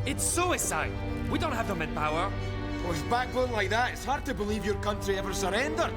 It's suicide. We don't have the manpower. With backbone like that, it's hard to believe your country ever surrendered.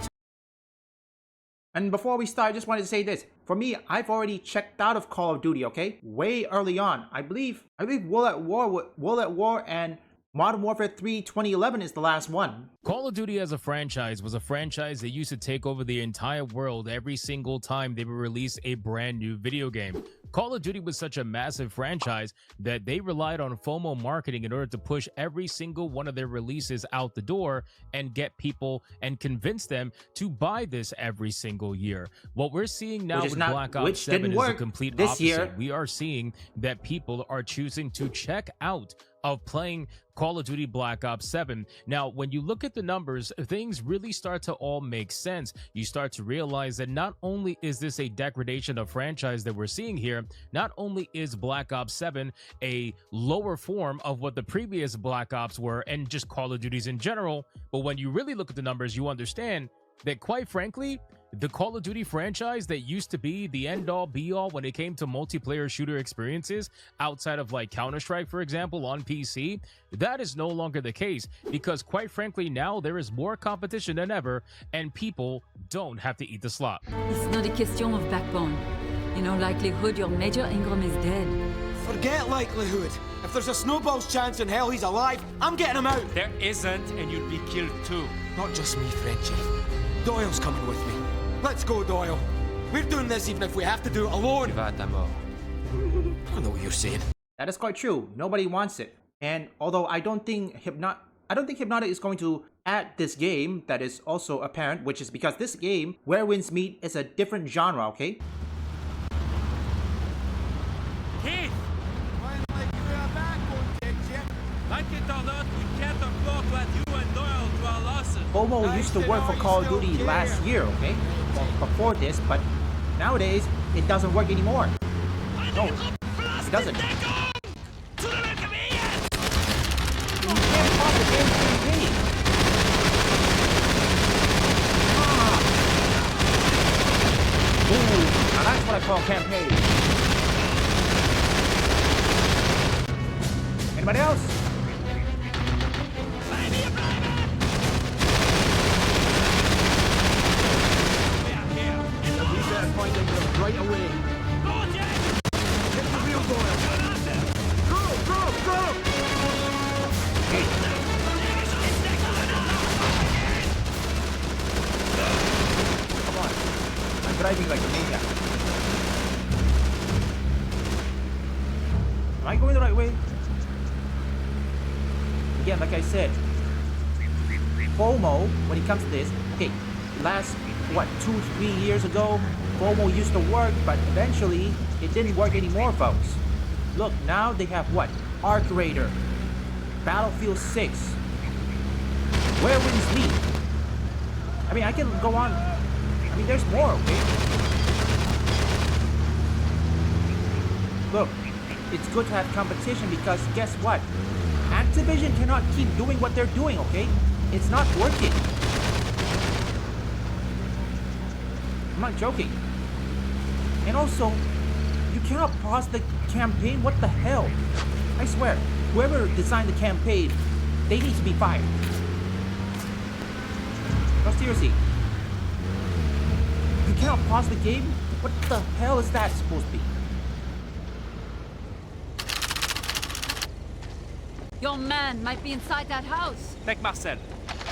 And before we start, I just wanted to say this. For me, I've already checked out of Call of Duty, okay? Way early on. I believe World at War and Modern Warfare 3 2011 is the last one. Call of Duty as a franchise was a franchise that used to take over the entire world every single time they would release a brand new video game. Call of Duty was such a massive franchise that they relied on FOMO marketing in order to push every single one of their releases out the door and get people and convince them to buy this every single year. What we're seeing now with Black Ops 7 is the complete opposite. We are seeing that people are choosing to check out of playing Call of Duty Black Ops 7. Now, when you look at the numbers, things really start to all make sense. You start to realize that not only is this a degradation of franchise that we're seeing here, not only is Black Ops 7 a lower form of what the previous Black Ops were and just Call of Duties in general, but when you really look at the numbers, you understand that, quite frankly, the Call of Duty franchise that used to be the end-all be-all when it came to multiplayer shooter experiences outside of like Counter-Strike, for example, on PC, that is no longer the case because, quite frankly, now there is more competition than ever and people don't have to eat the slop. It's not a question of backbone. In all likelihood, your Major Ingram is dead. Forget likelihood. If there's a snowball's chance in hell he's alive, I'm getting him out. There isn't, and you'd be killed too. Not just me, Frenchie. Doyle's coming with me. Let's go, Doyle. We're doing this even if we have to do it alone. I know what you're saying. That is quite true. Nobody wants it. And although I don't think Hypnotic is going to add this game, that is also apparent, which is because this game, Where Winds Meet, is a different genre, okay? Keith! Like it or not, we can't afford to add you and Doyle to our losses. FOMO used to work for Call of Duty last year, okay? Well, before this, but nowadays, it doesn't work anymore. No, it doesn't. You can't pop the game campaign. Ooh, now that's what I call campaign. Anybody else? Right away. Get the real Doyle. Go! Hey. Come on. I'm driving like a maniac. Am I going the right way? Again, like I said, FOMO, when it comes to this, okay, last, what, 2-3 years ago, FOMO used to work, but eventually it didn't work anymore, folks. Look, now they have what? Arc Raider, Battlefield 6, Where Winds Meet. I mean, I can go on. I mean, there's more, okay? Look, it's good to have competition because guess what? Activision cannot keep doing what they're doing, okay? It's not working. I'm not joking. And also, you cannot pause the campaign. What the hell? I swear, whoever designed the campaign, they need to be fired. No, seriously. You cannot pause the game? What the hell is that supposed to be? Your man might be inside that house. Take Marcel.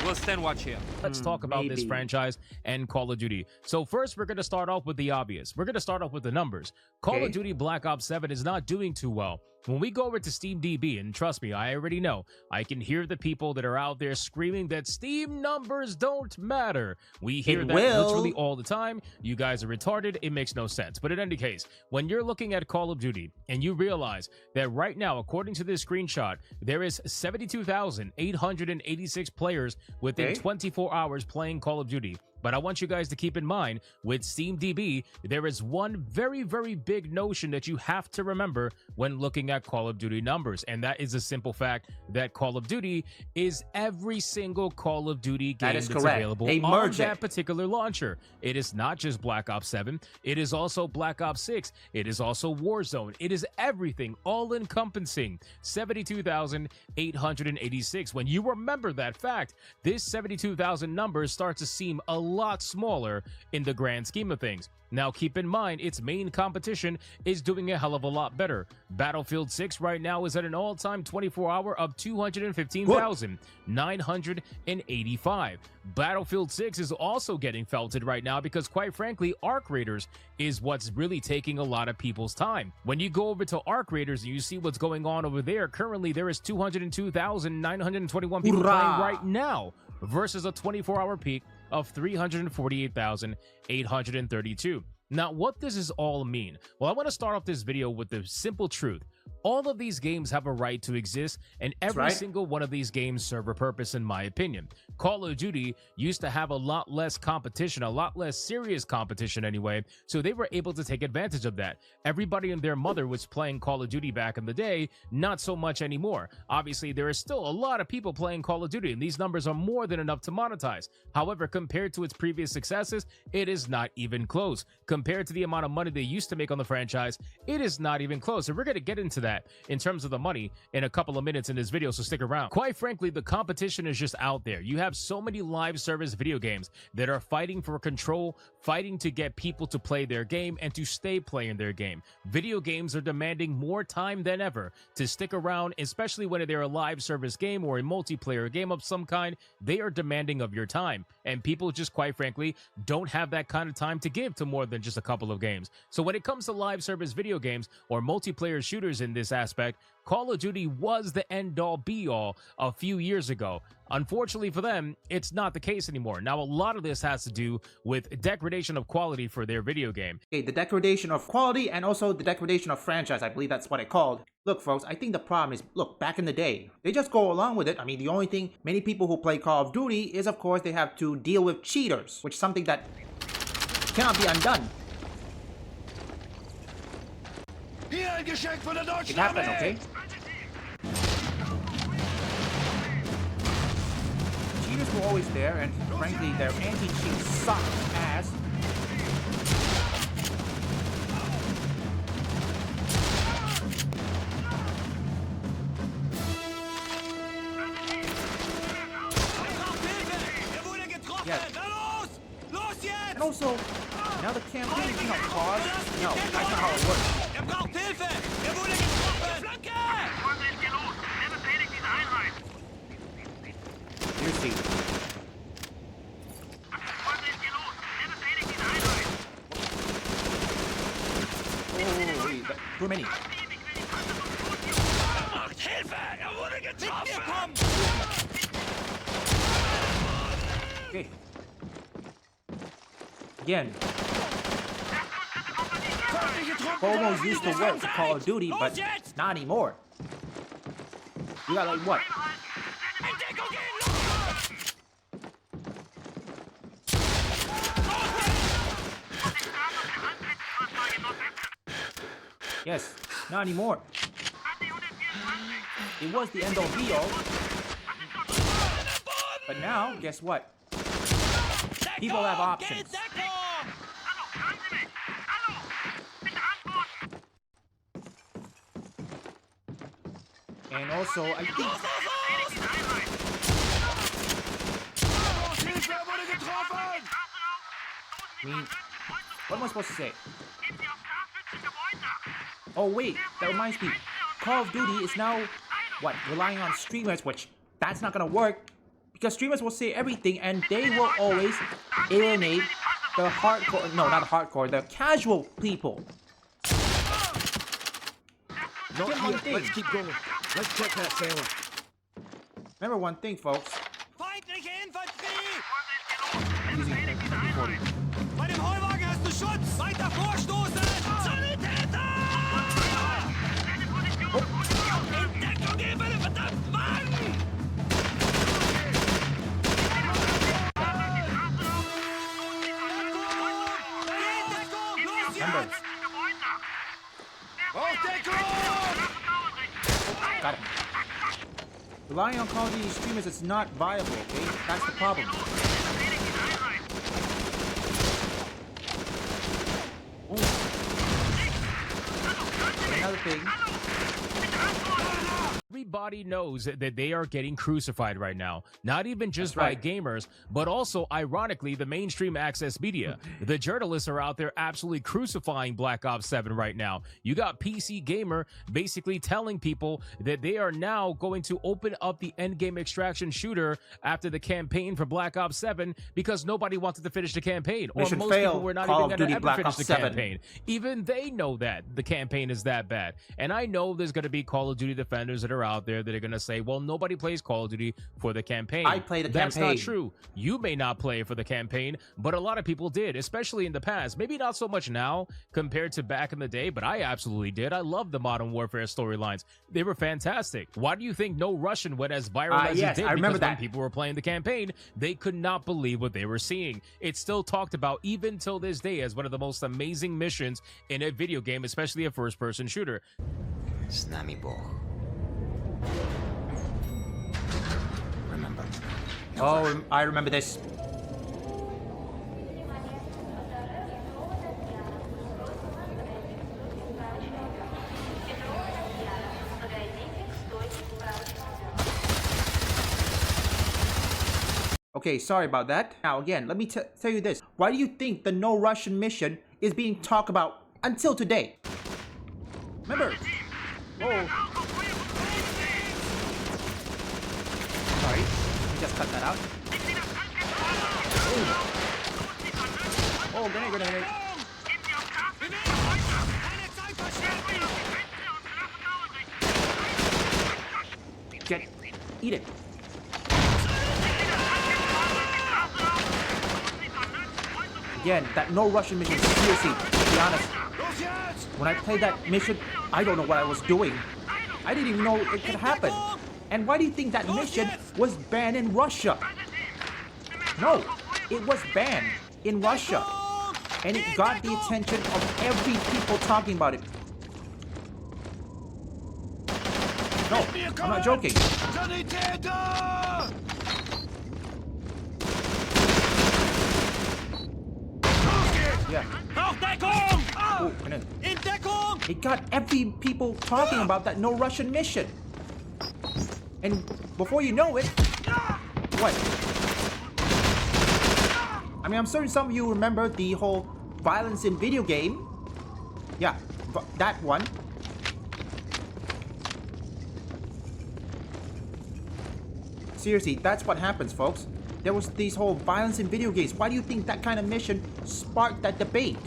We'll stand watch here. Let's talk about this franchise and Call of Duty. So first, we're going to start off with the obvious. We're going to start off with the numbers. Call of Duty Black Ops 7 is not doing too well. When we go over to Steam DB, and trust me, I already know, I can hear the people that are out there screaming that Steam numbers don't matter. We hear that literally all the time. You guys are retarded. It makes no sense. But in any case, when you're looking at Call of Duty and you realize that right now, according to this screenshot, there is 72,886 players within 24 hours playing Call of Duty. But I want you guys to keep in mind, with SteamDB, there is one very, very big notion that you have to remember when looking at Call of Duty numbers, and that is a simple fact that Call of Duty is every single Call of Duty game that's available on that particular launcher. It is not just Black Ops 7, it is also Black Ops 6, it is also Warzone, it is everything, all-encompassing. 72,886. When you remember that fact, this 72,000 number starts to seem a lot smaller in the grand scheme of things. Now, keep in mind, its main competition is doing a hell of a lot better. Battlefield 6 right now is at an all-time 24-hour of 215,985. Battlefield 6 is also getting felted right now because, quite frankly, Arc Raiders is what's really taking a lot of people's time. When you go over to Arc Raiders and you see what's going on over there, currently there is 202,921 people playing right now versus a 24-hour peak of 348,832. Now, what does this all mean? Well, I want to start off this video with the simple truth. All of these games have a right to exist, and every single one of these games serve a purpose, in my opinion. Call of Duty used to have a lot less competition, a lot less serious competition anyway, so they were able to take advantage of that. Everybody and their mother was playing Call of Duty back in the day, not so much anymore. Obviously, there is still a lot of people playing Call of Duty, and these numbers are more than enough to monetize. However, compared to its previous successes, it is not even close. Compared to the amount of money they used to make on the franchise, it is not even close. And we're going to get into that in terms of the money in a couple of minutes in this video, so stick around. Quite frankly, the competition is just out there. You have so many live service video games that are fighting for control, fighting to get people to play their game and to stay playing their game. Video games are demanding more time than ever to stick around, especially when they're a live service game or a multiplayer game of some kind. They are demanding of your time, and people just, quite frankly, don't have that kind of time to give to more than just a couple of games. So when it comes to live service video games or multiplayer shooters in this aspect, Call of Duty was the end-all be-all a few years ago. Unfortunately for them, it's not the case anymore. Now, a lot of this has to do with degradation of quality for their video game. Okay, the degradation of quality and also the degradation of franchise, I believe that's what it called. Look, folks, I think the problem is, look, back in the day, they just go along with it. I mean, the only thing many people who play Call of Duty is, of course, they have to deal with cheaters, which is something that cannot be undone. It happened, okay? Cheaters were always there, and frankly, their anti-cheat sucked ass. Yes. And also, now the campaign is not paused. No, that's not how it works. You see. Oh, too many. Okay. Again. Almost used to work for Call of Duty, but not anymore. You got like what? Yes, not anymore. It was the end-all be-all. But now, guess what? People have options. And also, I think... I mean, what am I supposed to say? Oh wait, that reminds me. Call of Duty is now, what, relying on streamers, which that's not gonna work. Because streamers will say everything and they will always alienate the hardcore, no, not hardcore, the casual people. Let's keep going. Let's check that sailor. Remember one thing, folks. Feindliche Infanterie! Bei dem Heuwagen hast du Schutz! Weiter vorstoßen! Sanitäter! In Deckung gehen, meine verdammten Wagen! got him. Relying on Call of Duty streamers is not viable, okay? That's the problem. Ooh. Another thing. Everybody knows that they are getting crucified right now. Not even just by gamers, but also, ironically, the mainstream access media. The journalists are out there absolutely crucifying Black Ops 7 right now. You got PC Gamer basically telling people that they are now going to open up the endgame extraction shooter after the campaign for Black Ops 7 because nobody wanted to finish the campaign. Or most people were not even going to ever finish the campaign. Even they know that the campaign is that bad. And I know there's going to be Call of Duty defenders that are out there that are going to say, well, nobody plays Call of Duty for the campaign. I play the campaign. That's not true. You may not play for the campaign, but a lot of people did, especially in the past. Maybe not so much now compared to back in the day, but I absolutely did. I love the Modern Warfare storylines. They were fantastic. Why do you think No Russian went as viral as it did? I remember because that. when people were playing the campaign, they could not believe what they were seeing. It's still talked about even till this day as one of the most amazing missions in a video game, especially a first-person shooter. Snami Bog. Remember. Oh, I remember this. Okay, sorry about that. Now again, let me tell you this. Why do you think the No Russian mission is being talked about until today? Remember? Whoa. Sorry, let me just cut that out. Oh, grenade. Eat it. Again, that No Russian mission, seriously, to be honest, when I played that mission, I don't know what I was doing. I didn't even know it could happen. And why do you think that mission was banned in Russia? No, it was banned in Russia. And it got the attention of every people talking about it. No, I'm not joking. Yeah. Oh, it got every people talking about that No Russian mission. And before you know it, what? I mean, I'm certain some of you remember the whole violence in video game. Yeah, that one. Seriously, that's what happens, folks. There was these whole violence in video games. Why do you think that kind of mission sparked that debate?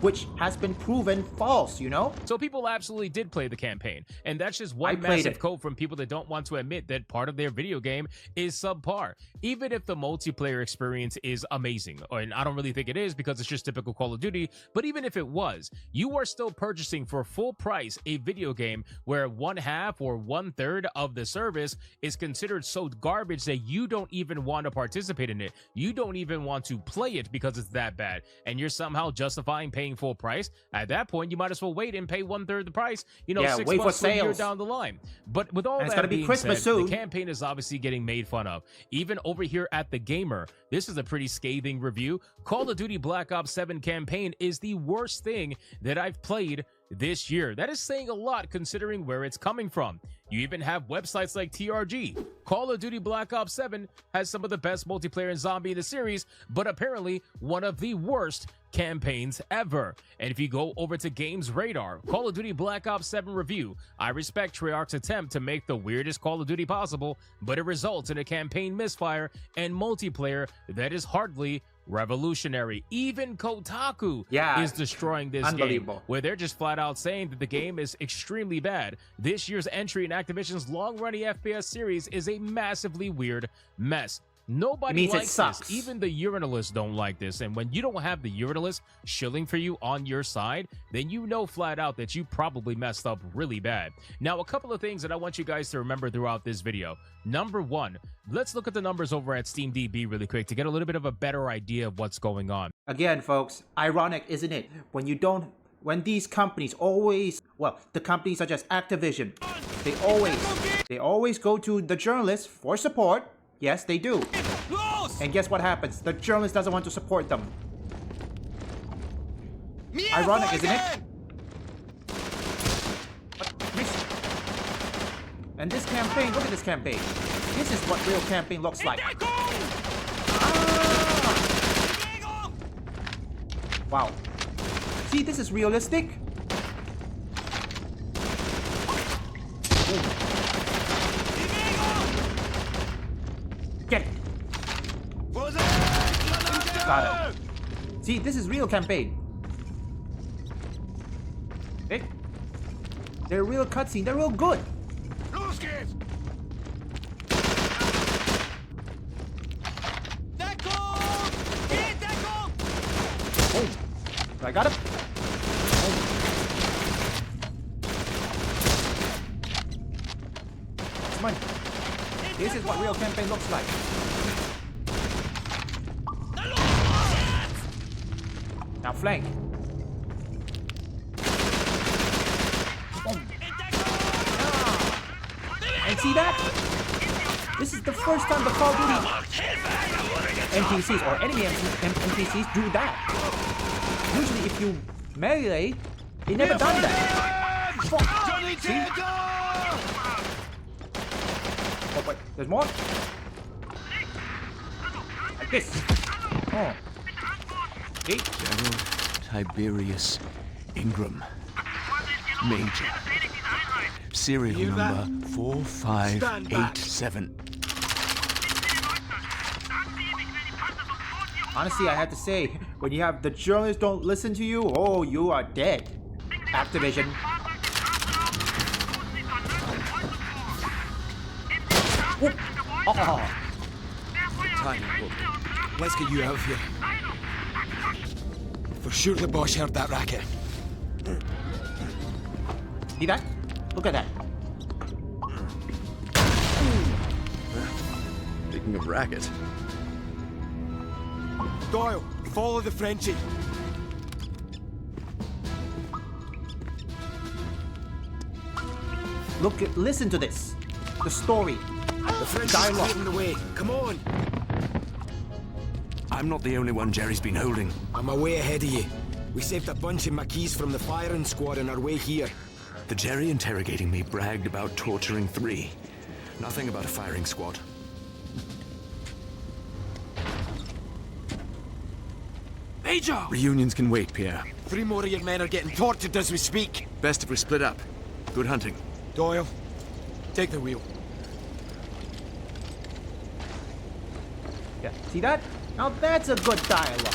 Which has been proven false, you know? So people absolutely did play the campaign. And that's just one massive quote from people that don't want to admit that part of their video game is subpar. Even if the multiplayer experience is amazing, and I don't really think it is because it's just typical Call of Duty, but even if it was, you are still purchasing for full price a video game where 1/2 or 1/3 of the service is considered so garbage that you don't even want to participate in it. You don't even want to play it because it's that bad. And you're somehow justifying paying full price. At that point, you might as well wait and pay 1/3 the price, you know, 6 months to a year down the line. But with all that being said, the campaign is obviously getting made fun of. Even over here at The Gamer, this is a pretty scathing review. Call of Duty Black Ops 7 campaign is the worst thing that I've played this year. That is saying a lot considering where it's coming from. You even have websites like TRG. Call of Duty Black Ops 7 has some of the best multiplayer in zombie in the series, but apparently one of the worst campaigns ever. And if you go over to Games Radar, Call of Duty Black Ops 7 review, I respect Treyarch's attempt to make the weirdest Call of Duty possible, but it results in a campaign misfire and multiplayer that is hardly revolutionary. Even Kotaku is destroying this game, where they're just flat out saying that the game is extremely bad. This year's entry in Activision's long-running FPS series is a massively weird mess. Nobody likes this. Even the urinalists don't like this. And when you don't have the urinalists shilling for you on your side, then you know flat out that you probably messed up really bad. Now, a couple of things that I want you guys to remember throughout this video. Number one, let's look at the numbers over at SteamDB really quick to get a little bit of a better idea of what's going on. Again, folks, ironic, isn't it? When these companies always, well, the companies such as Activision, They always go to the journalists for support. Yes, they do. Los! And guess what happens? The journalist doesn't want to support them. Mir Ironic, isn't it? folgen! And this campaign, look at this campaign. This is what real campaign looks like. Deckung! Bewegung! Wow. See, this is realistic. Bewegung! Get it. Vorsicht! Got it. See, this is real campaign. Okay? They're real cutscene. They're real good. Los geht's! Deckung! Geht Deckung! Boom. I got him. Boom. Come on. This is what real campaign looks like. Na los, jetzt! Now flank. Boom. In Deckung! And see that? This is the first time the Call of Duty NPCs or enemy NPCs do that. Usually if you melee, they never done that. Fuck. See? Oh wait, there's more? Like this. Oh. Okay. Gerald Tiberius Ingram, Major. Serial Hear that? number 4587. Honestly, I had to say, when you have the journalists don't listen to you, oh, you are dead. Activision. Whoop. Oh. Timing, Bob. Let's get you out of here. For sure the boss heard that racket. See that? Look at that. Speaking of racket, Doyle, follow the Frenchie. Listen to this. The story. The Frenchie's Dialogue. clearing the way. Come on. I'm not the only one Jerry's been holding. I'm way ahead of you. We saved a bunch of Maquis from the firing squad on our way here. The Jerry interrogating me bragged about torturing 3. Nothing about a firing squad. Major! Reunions can wait, Pierre. 3 more of your men are getting tortured as we speak. Best if we split up. Good hunting. Doyle, take the wheel. Yeah, see that? Now that's a good dialogue.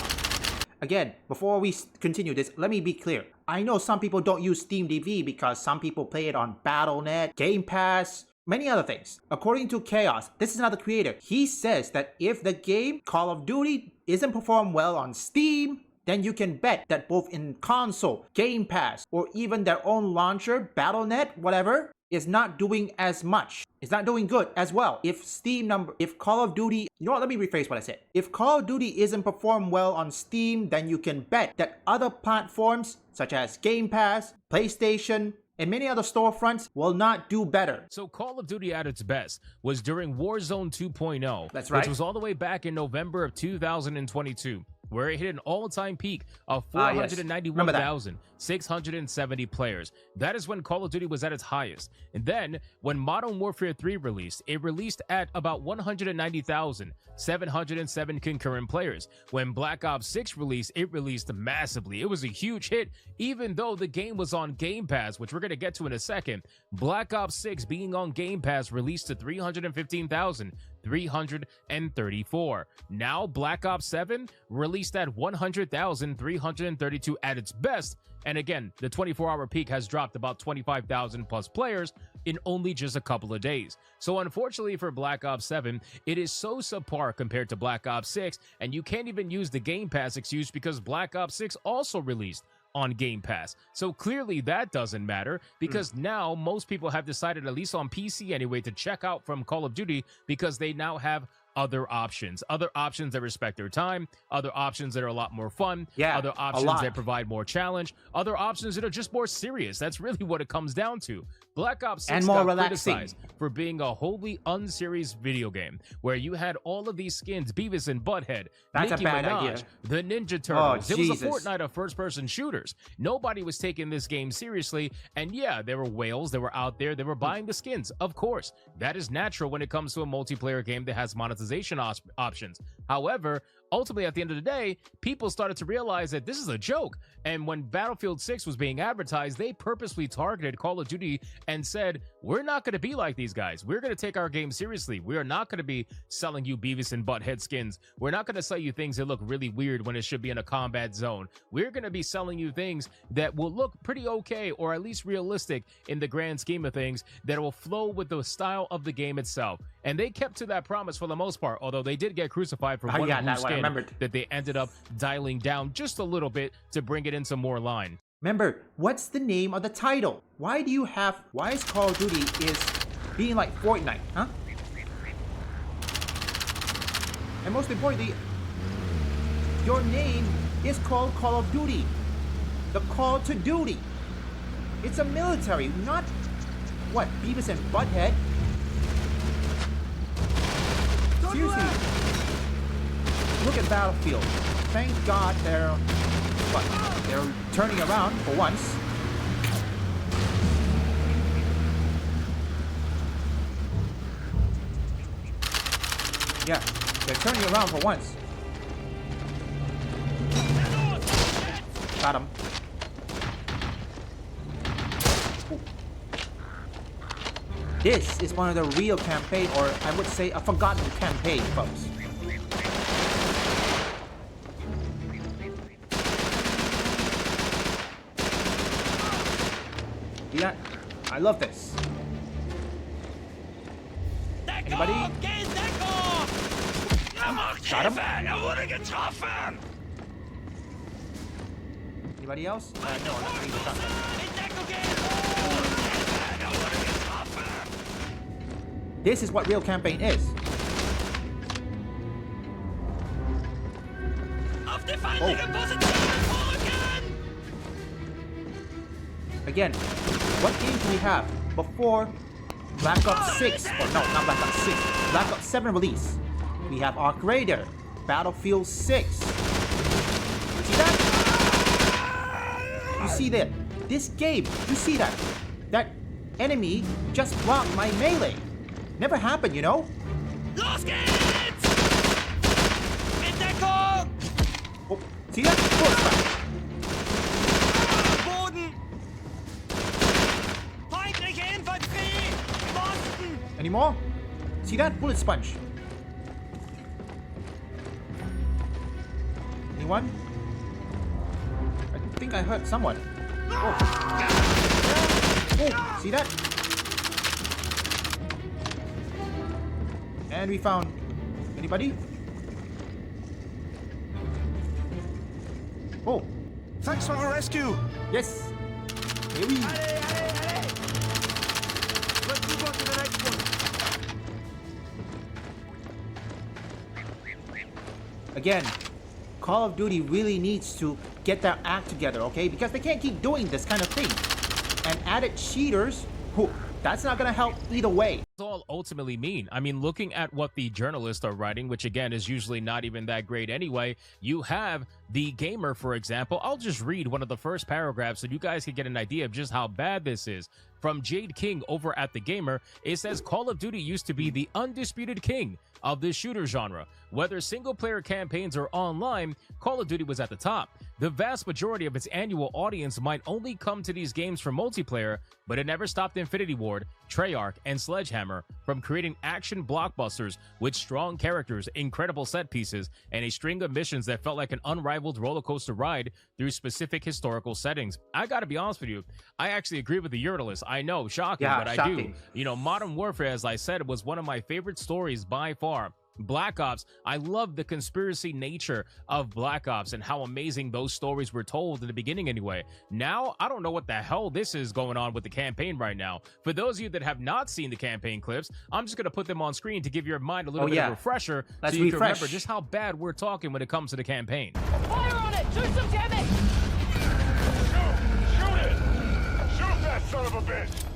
Again, before we continue this, let me be clear. I know some people don't use Steam DV because some people play it on Battle.net, Game Pass, many other things. According to Chaos, this is another creator. He says that if the game Call of Duty isn't performed well on Steam, then you can bet that both in console, Game Pass, or even their own launcher, Battle.net, whatever, is not doing as much. It's not doing good as well. If Call of Duty, you know what, let me rephrase what I said. If Call of Duty isn't performed well on Steam, then you can bet that other platforms, such as Game Pass, PlayStation, and many other storefronts will not do better. So Call of Duty at its best was during Warzone 2.0, That's right. which was all the way back in November of 2022, where it hit an all-time peak of Yes. 491,670 players. That is when Call of Duty was at its highest. And then, when Modern Warfare 3 released, it released at about 190,707 concurrent players. When Black Ops 6 released, it released massively. It was a huge hit, even though the game was on Game Pass, which we're going to get to in a second. Black Ops 6 being on Game Pass released to 315,334. Now Black Ops 7 released at 100,332 at its best, and again, the 24-hour peak has dropped about 25,000 plus players in only just a couple of days. So unfortunately for Black Ops 7, it is so subpar compared to Black Ops 6, and you can't even use the Game Pass excuse because Black Ops 6 also released on Game Pass. So clearly that doesn't matter because now most people have decided, at least on PC anyway, to check out from Call of Duty because they now have other options that respect their time, other options that are a lot more fun, Yeah, other a options lot. that provide more challenge, other options that are just more serious. That's really what it comes down to. Black Ops 6 And more got relaxing. criticized for being a wholly unserious video game where you had all of these skins, Beavis and Butthead, That's a Nicki bad Minaj, idea. the Ninja Turtles. It was a Jesus. Fortnite of first-person shooters. Nobody was taking this game seriously, and yeah, there were whales that were out there that were buying the skins. Of course, that is natural when it comes to a multiplayer game that has monetization options. However, ultimately, at the end of the day, people started to realize that this is a joke. And when Battlefield 6 was being advertised, they purposely targeted Call of Duty and said, we're not going to be like these guys. We're going to take our game seriously. We are not going to be selling you Beavis and Butthead skins. We're not going to sell you things that look really weird when it should be in a combat zone. We're going to be selling you things that will look pretty okay, or at least realistic in the grand scheme of things, that will flow with the style of the game itself. And they kept to that promise for the most part, although they did get crucified for one yeah, blue that one, I skin remembered. that they ended up dialing down just a little bit to bring it into more line. Remember, what's the name of the title? Why is Call of Duty is being like Fortnite, huh? And most importantly, your name is called Call of Duty. The call to duty. It's a military, not what, Beavis and Butthead? Seriously. Look at Battlefield. Thank God they're turning around for once. Yeah, they're turning around for once. Got him. Ooh. This is one of the real campaign, or I would say a forgotten campaign, folks. Yeah, I love this. Anybody? Got him? Anybody else? No, not really. Got him. This is what real campaign is. Again, what game do we have before Black Ops 6? Or no, not Black Ops 6. Black Ops 7 release. We have Arc Raider, Battlefield 6. See that? You see that? This game, you see that? That enemy just blocked my melee. Never happened, you know? Los geht's! In Deckung! Oh, see that? Bullet splash. Boden! Feindliche Infanterie! Boston! Any more? See that? Bullet sponge. Anyone? I think I heard someone. Oh. Oh, see that? And we found... Anybody? Oh, Thanks for the rescue! yes. Here we... Let's move on to the next one. Again, Call of Duty really needs to get their act together, okay? Because they can't keep doing this kind of thing. And added cheaters, that's not gonna help either way. All ultimately mean? I mean, looking at what the journalists are writing, which again is usually not even that great anyway, you have The Gamer, for example. I'll just read one of the first paragraphs so you guys can get an idea of just how bad this is. From Jade King over at The Gamer, it says Call of Duty used to be the undisputed king of the shooter genre. Whether single-player campaigns or online, Call of Duty was at the top. The vast majority of its annual audience might only come to these games for multiplayer, but it never stopped Infinity Ward, Treyarch, and Sledgehammer from creating action blockbusters with strong characters, incredible set pieces, and a string of missions that felt like an unrivaled roller coaster ride through specific historical settings. I gotta be honest with you, I actually agree with the journalist. I know, shocking, Yeah, but I do. shocking. You know, Modern Warfare, as I said, was one of my favorite stories by far. Black Ops, I love the conspiracy nature of Black Ops and how amazing those stories were told in the beginning anyway. Now, I don't know what the hell this is going on with the campaign right now. For those of you that have not seen the campaign clips, I'm just going to put them on screen to give your mind a little bit of a refresher so you can remember just how bad we're talking when it comes to the campaign. Fire on it! Shoot some damage! Shoot it! Shoot that son of a bitch!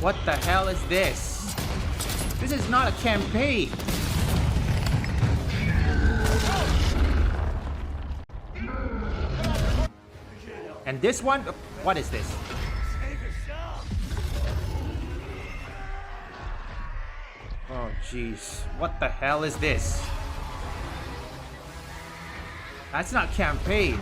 What the hell is this? This is not a campaign. And this one, what is this? Oh jeez, what the hell is this? That's not campaign.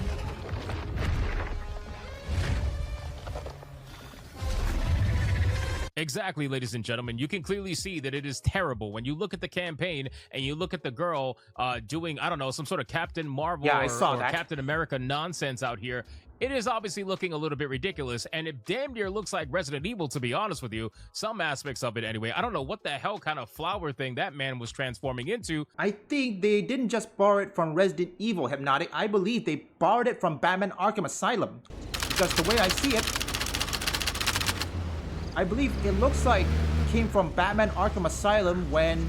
Exactly, ladies and gentlemen. You can clearly see that it is terrible when you look at the campaign and you look at the girl doing, I don't know, some sort of Captain Marvel or Captain America nonsense out here. It is obviously looking a little bit ridiculous, and it damn near looks like Resident Evil, to be honest with you. Some aspects of it anyway. I don't know what the hell kind of flower thing that man was transforming into. I think they didn't just borrow it from Resident Evil, Hypnotic. I believe they borrowed it from Batman Arkham Asylum. Because the way I see it, I believe it looks like it came from Batman Arkham Asylum when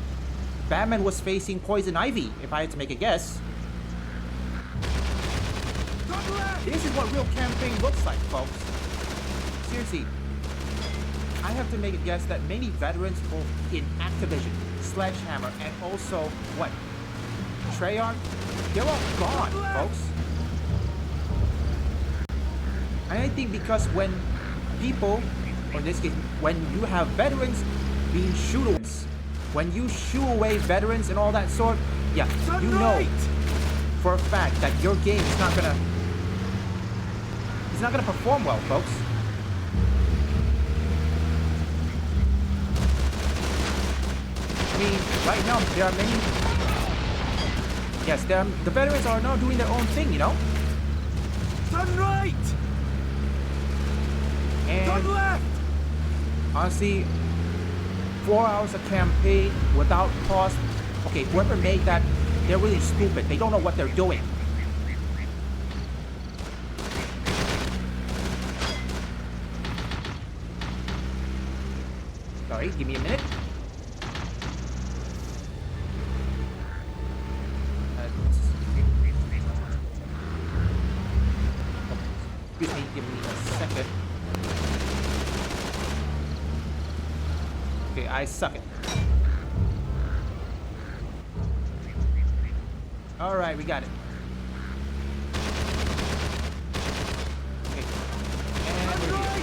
Batman was facing Poison Ivy, if I had to make a guess. This is what real campaign looks like, folks. Seriously, I have to make a guess that many veterans both in Activision, Sledgehammer, and also, what, Treyarch, they're all gone, folks. And I think because when people, or in this case, when you have veterans being shoot-aways, when you shoo away veterans and all that sort, yeah, you know for a fact that your game is not gonna perform well, folks. I mean, right now there are many. Yes, the veterans are now doing their own thing, you know. Turn right! And Turn left! honestly, 4 hours of campaign without cost. Okay, whoever made that, they're really stupid. They don't know what they're doing. Sorry, give me a minute. Excuse me, give me a second. Okay, I suck it. Alright, we got it. Okay. And we're here.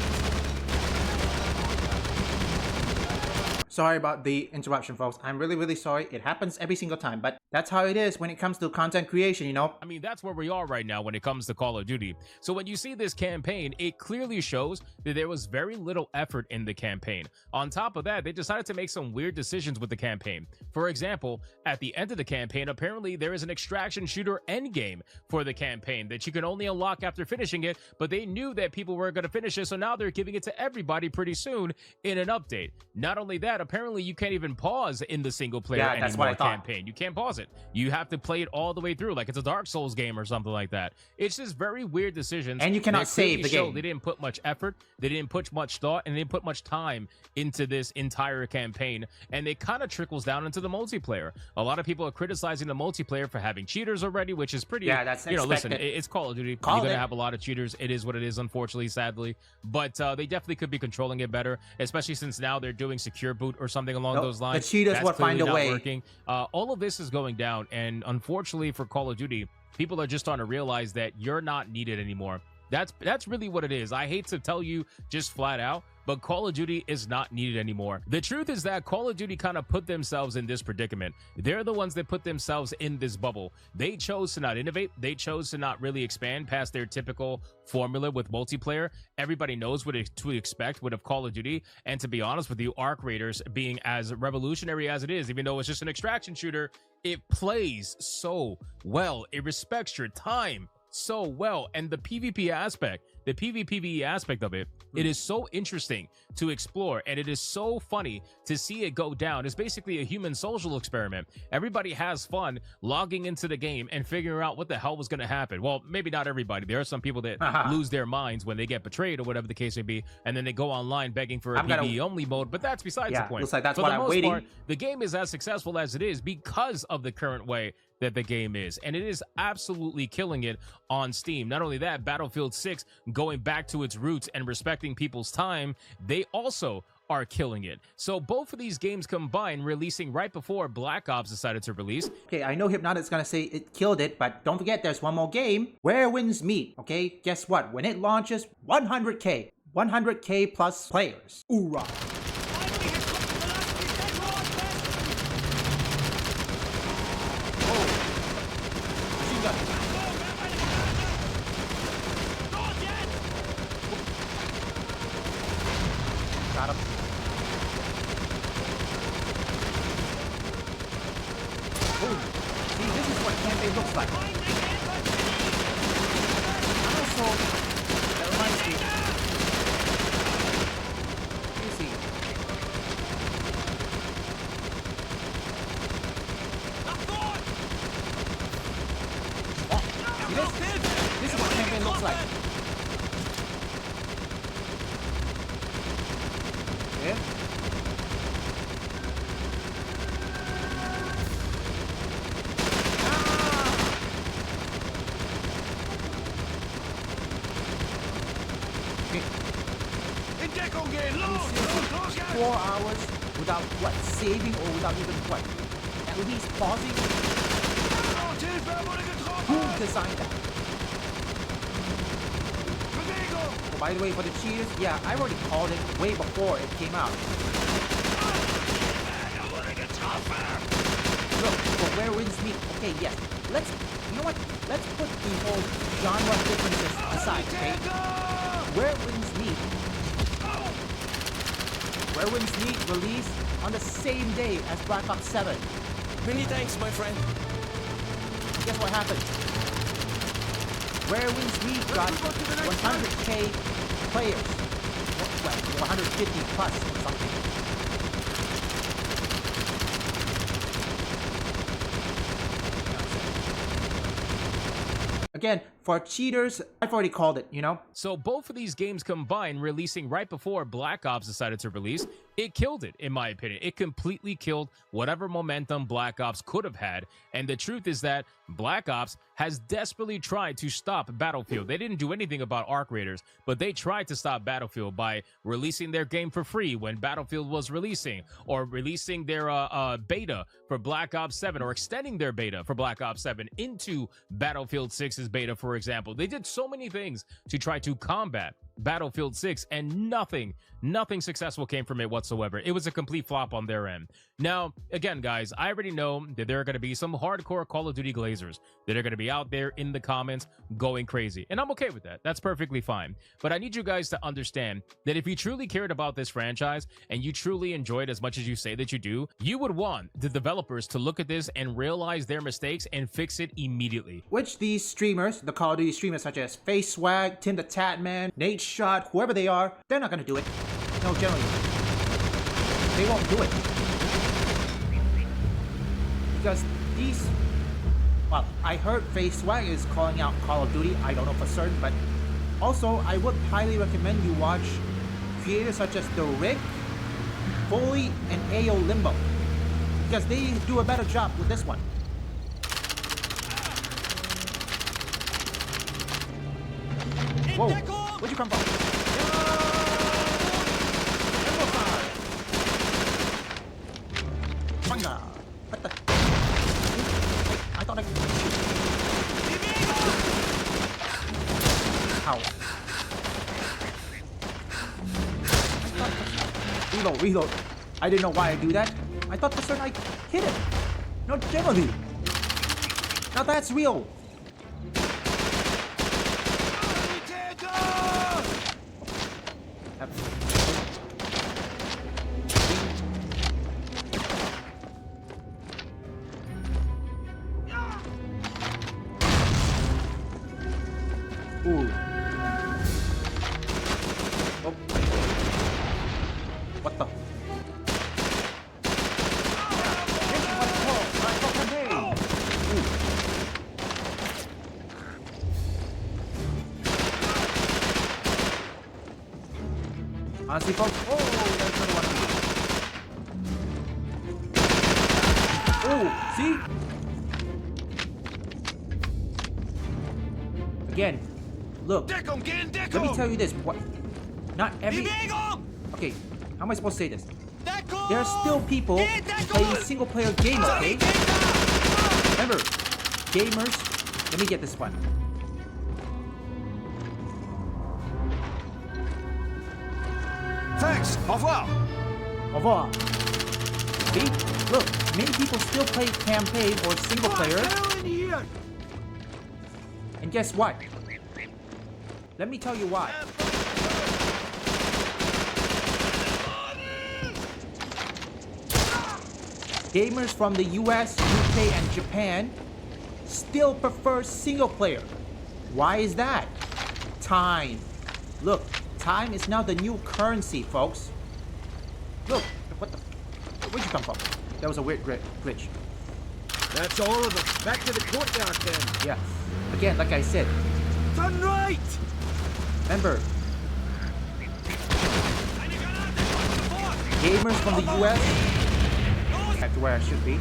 Sorry about the interruption, folks. I'm really, really sorry. It happens every single time, but that's how it is when it comes to content creation, you know? I mean, that's where we are right now when it comes to Call of Duty. So when you see this campaign, it clearly shows that there was very little effort in the campaign. On top of that, they decided to make some weird decisions with the campaign. For example, at the end of the campaign, apparently there is an extraction shooter endgame for the campaign that you can only unlock after finishing it, but they knew that people were going to finish it, so now they're giving it to everybody pretty soon in an update. Not only that, apparently you can't even pause in the single player anymore campaign. You can't pause it. You have to play it all the way through like it's a Dark Souls game or something like that. It's just very weird decisions. And you cannot save the game. They didn't put much effort, they didn't put much thought, and they didn't put much time into this entire campaign. And it kind of trickles down into the multiplayer. A lot of people are criticizing the multiplayer for having cheaters already, which is pretty, that's you know, expected. listen, it's Call of Duty. You're going to have a lot of cheaters. It is what it is, unfortunately, sadly. But they definitely could be controlling it better, especially since now they're doing secure boot or something along those lines. The cheaters will find a way. Working. All of this is going down, and unfortunately for Call of Duty, people are just starting to realize that you're not needed anymore. That's really what it is. I hate to tell you just flat out, but Call of Duty is not needed anymore. The truth is that Call of Duty kind of put themselves in this predicament. They're the ones that put themselves in this bubble. They chose to not innovate. They chose to not really expand past their typical formula with multiplayer. Everybody knows what to expect with Call of Duty. And to be honest with you, Arc Raiders being as revolutionary as it is, even though it's just an extraction shooter, it plays so well. It respects your time so well, and the PvP aspect the PvPvE aspect of it, it is so interesting to explore, and it is so funny to see it go down. It's basically a human social experiment. Everybody has fun logging into the game and figuring out what the hell was going to happen. Well, maybe not everybody. There are some people that lose their minds when they get betrayed or whatever the case may be, and then they go online begging for a PvE only mode, but that's besides the point. Looks like that's for what the I'm most waiting. part, the game is as successful as it is because of the current way that the game is, and it is absolutely killing it on Steam. Not only that, Battlefield 6 going back to its roots and respecting people's time, they also are killing it. So both of these games combined, releasing right before Black Ops decided to release. Okay, I know Hypnotic's gonna say it killed it, but don't forget there's one more game, Where Winds Meet. Okay, guess what? When it launches, 100k. 100k plus players. Hoorah! Got him. Ooh. See, this is what campaign looks like. And also, that reminds me. You see. Oh, see this? This is what campaign looks like. Yeah. In Deckung gehen! Los! Los, jetzt! 4 hours without what? Saving or without even what? At least pausing? Los, Hilfe, er wurde Who getroffen! designed that? Bewegung! Oh, by the way, for the cheaters, yeah, I already called it way before it came out. Er wurde getroffen! Look, for Where Winds Meet, okay, yes. Let's, you know what? Let's put the whole genre differences aside, okay? Where Winds Meet. Where Winds Meet released on the same day as Black Ops 7. Many thanks, my friend. Guess what happened? Where Winds Meet got 100k players. Well, 150 plus or something. Again, for cheaters, I've already called it, you know? So both of these games combined, releasing right before Black Ops decided to release, it killed it, in my opinion. It completely killed whatever momentum Black Ops could have had. And the truth is that Black Ops has desperately tried to stop Battlefield. They didn't do anything about Arc Raiders, but they tried to stop Battlefield by releasing their game for free when Battlefield was releasing, or releasing their beta for Black Ops 7, or extending their beta for Black Ops 7 into Battlefield 6's beta, for example. They did so many things to try to combat Battlefield 6, and nothing successful came from it whatsoever. It was a complete flop on their end. Now, again, guys, I already know that there are going to be some hardcore Call of Duty glazers that are going to be out there in the comments going crazy, and I'm okay with that. That's perfectly fine. But I need you guys to understand that if you truly cared about this franchise and you truly enjoy it as much as you say that you do, you would want the developers to look at this and realize their mistakes and fix it immediately. Which these streamers, the Call of Duty streamers such as Face Swag, Tim the Tatman, Nate Shot, whoever they are, they're not gonna do it. No, generally. They won't do it. Because these... Well, I heard Face Swag is calling out Call of Duty, I don't know for certain, but also I would highly recommend you watch creators such as The Rig, Foley, and AO Limbo. Because they do a better job with this one. Whoa, where'd you come from? Manga. What the? I thought I could shoot. Ow. Reload. I didn't know why I do that. I thought for certain I hit it. No, generally. Now that's real. Ooh. Honestly, folks. Oh, there's another one. Oh, see? Again, look. Deckung, geh in Let me Deckung! tell you this. What? Not every. Bewegung! Okay, how am I supposed to say this? Deckung! There are still people Geh in Deckung! playing single-player games, okay? Sanitäter! Remember, gamers. Let me get this one. Thanks, au revoir! Au revoir. See? Look, many people still play campaign or single player. And guess what? Let me tell you why. Gamers from the US, UK, and Japan still prefer single player. Why is that? Time. Look, time is now the new currency, folks. Look, what the... Where'd you come from? That was a weird glitch. That's all of us. Back to the courtyard then. Yeah. Again, like I said, Turn right! remember, gamers from the US, back to where I should be.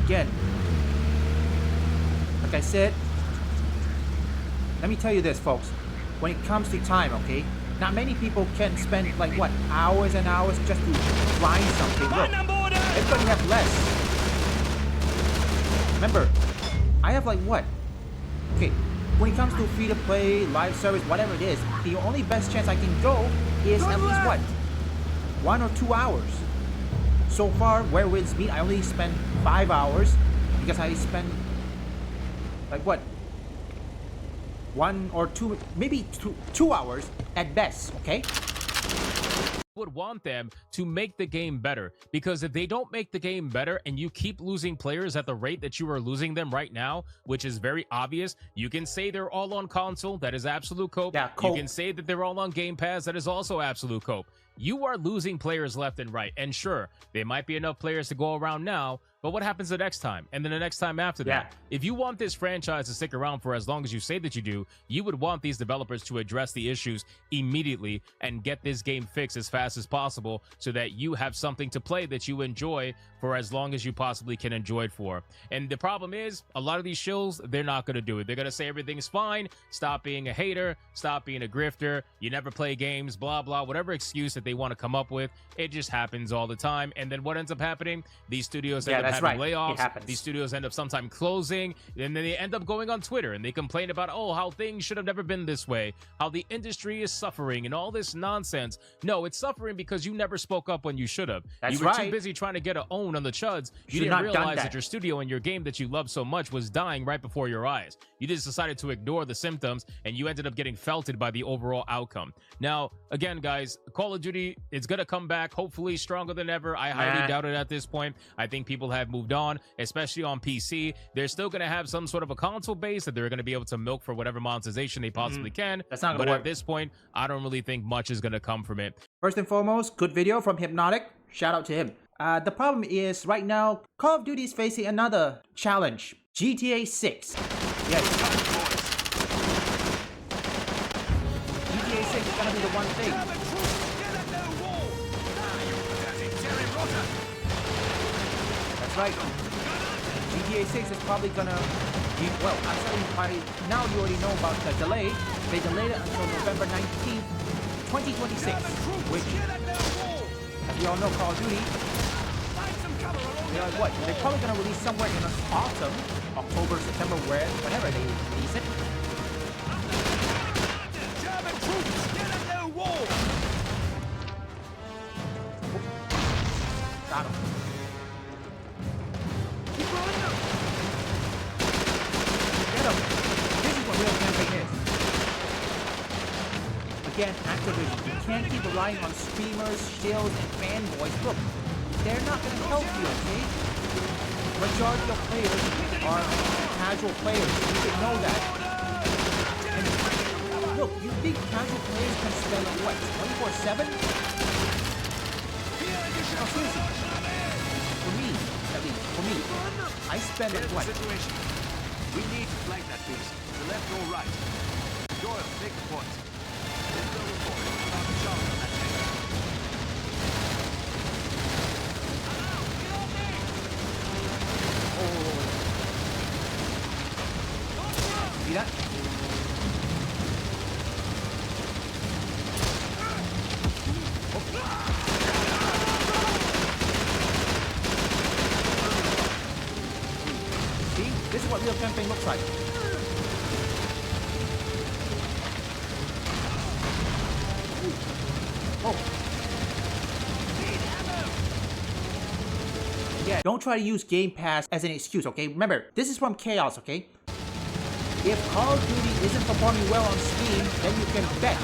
Again, like I said, let me tell you this, folks. When it comes to time, okay, not many people can spend like what, hours and hours just to grind something. Look, everybody has less. Remember, I have like what? Okay, when it comes to free to play, live service, whatever it is, the only best chance I can go is at least what? 1 or 2 hours. So far, where with me, I only spend 5 hours because I spend like what? 1 or 2, maybe 2 hours at best, okay? Would want them to make the game better, because if they don't make the game better and you keep losing players at the rate that you are losing them right now, which is very obvious, you can say they're all on console, that is absolute cope. Yeah, cope. You can say that they're all on Game Pass, that is also absolute cope. You are losing players left and right, and sure, there might be enough players to go around now, but what happens the next time? And then the next time after that? If you want this franchise to stick around for as long as you say that you do, you would want these developers to address the issues immediately and get this game fixed as fast as possible so that you have something to play that you enjoy for as long as you possibly can enjoy it for. And the problem is, a lot of these shills, they're not going to do it. They're going to say everything's fine, stop being a hater, stop being a grifter, you never play games, blah, blah, whatever excuse that they want to come up with. It just happens all the time. And then what ends up happening? These studios end up having layoffs. These studios end up sometimes closing, and then they end up going on Twitter and they complain about, oh, how things should have never been this way, how the industry is suffering and all this nonsense. No, it's suffering because you never spoke up when you should have. You were too busy trying to get a own on the chuds. You didn't realize that your studio and your game that you love so much was dying right before your eyes. You just decided to ignore the symptoms, and you ended up getting felted by the overall outcome. Now, again, guys, Call of Duty is going to come back, hopefully stronger than ever. I highly doubt it at this point. I think people have moved on, especially on PC. They're still going to have some sort of a console base that they're going to be able to milk for whatever monetization they possibly can. That's not but gonna work. At this point, I don't really think much is going to come from it. First and foremost, good video from Hypnotic. Shout out to him. The problem is, right now, Call of Duty is facing another challenge. GTA 6. Yes. GTA 6 is gonna be the one thing. That's right. GTA 6 is probably gonna be, well, I'm telling you, by now you already know about the delay. They delayed it until November 19th, 2026, which, as we all know, Call of Duty, they're like, what? They're probably gonna release somewhere in the autumn, October, September, whenever they release it. German troops, get at their wall! Got him. Keep rolling up! Get him. This is what real campaign is. Again, Activision, you can't keep relying on streamers, shills, and fanboys. Look, they're not gonna help you, okay? Majority of players are casual players. You should know that. And look, you think casual players can spend what, 24/7? No, seriously. For me, at least, for me, I spend like what? We need to flank that beast. To the left or right. Doyle, make a point. Digital report. Found a charge on that tank. See that? See? This is what real campaign looks like. Oh. Yeah, don't try to use Game Pass as an excuse, okay? Remember, this is from Chaos, okay? If Call of Duty isn't performing well on Steam, then you can bet.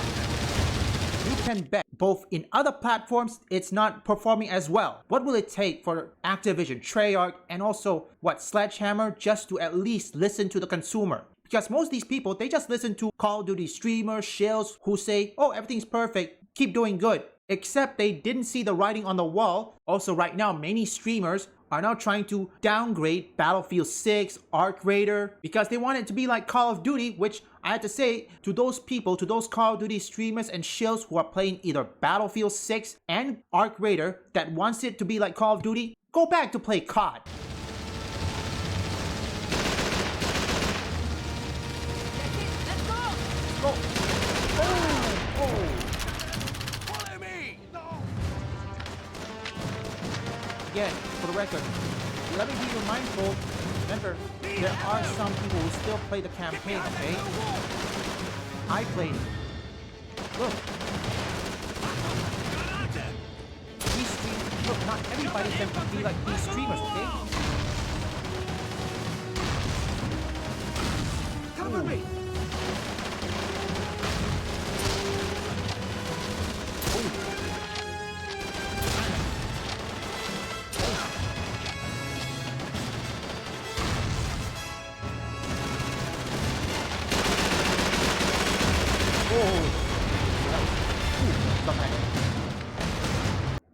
You can bet both in other platforms, it's not performing as well. What will it take for Activision, Treyarch, and also, Sledgehammer, just to at least listen to the consumer? Because most of these people, they just listen to Call of Duty streamers, shills, who say, oh, everything's perfect, keep doing good. Except they didn't see the writing on the wall. Also, right now, many streamers are now trying to downgrade Battlefield 6, Arc Raider, because they want it to be like Call of Duty, which I have to say to those people, to those Call of Duty streamers and shills who are playing either Battlefield 6 and Arc Raider that wants it to be like Call of Duty, go back to play COD. Let's go! Go! Oh! Follow me! No! Again, for the record, let me be mindful. Remember, there are some people who still play the campaign, okay? I played it. Look. These streamers, look, not everybody can be like these streamers, okay? Cover me!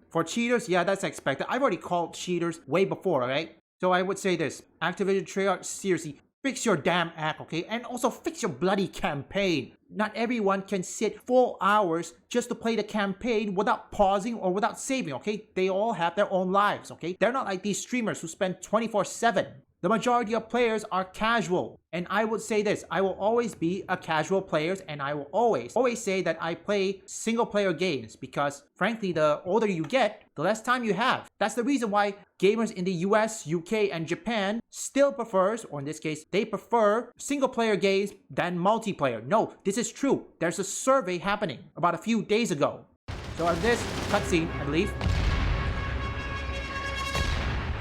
For cheaters, yeah, that's expected. I've already called cheaters way before, alright? So I would say this, Activision, Treyarch, seriously, fix your damn act, okay? And also fix your bloody campaign. Not everyone can sit 4 hours just to play the campaign without pausing or without saving, okay? They all have their own lives, okay? They're not like these streamers who spend 24/7. The majority of players are casual. And I would say this, I will always be a casual player, and I will always say that I play single player games because frankly, the older you get, the less time you have. That's the reason why gamers in the US, UK, and Japan still prefers, or in this case, they prefer single player games than multiplayer. No, this is true. There's a survey happening about a few days ago. So on this cutscene, I believe.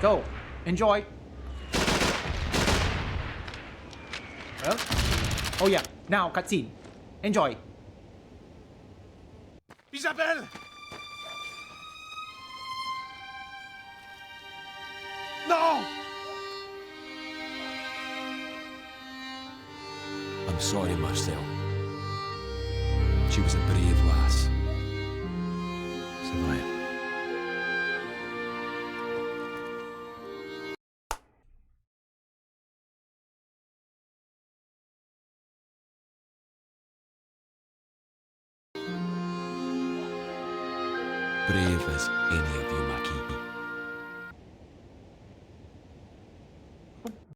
So, enjoy. Well, oh yeah, now cutscene. Enjoy. Isabelle! No! I'm sorry, Marcel. She was a brave lass. Survived. Brave as any of you, Makibi.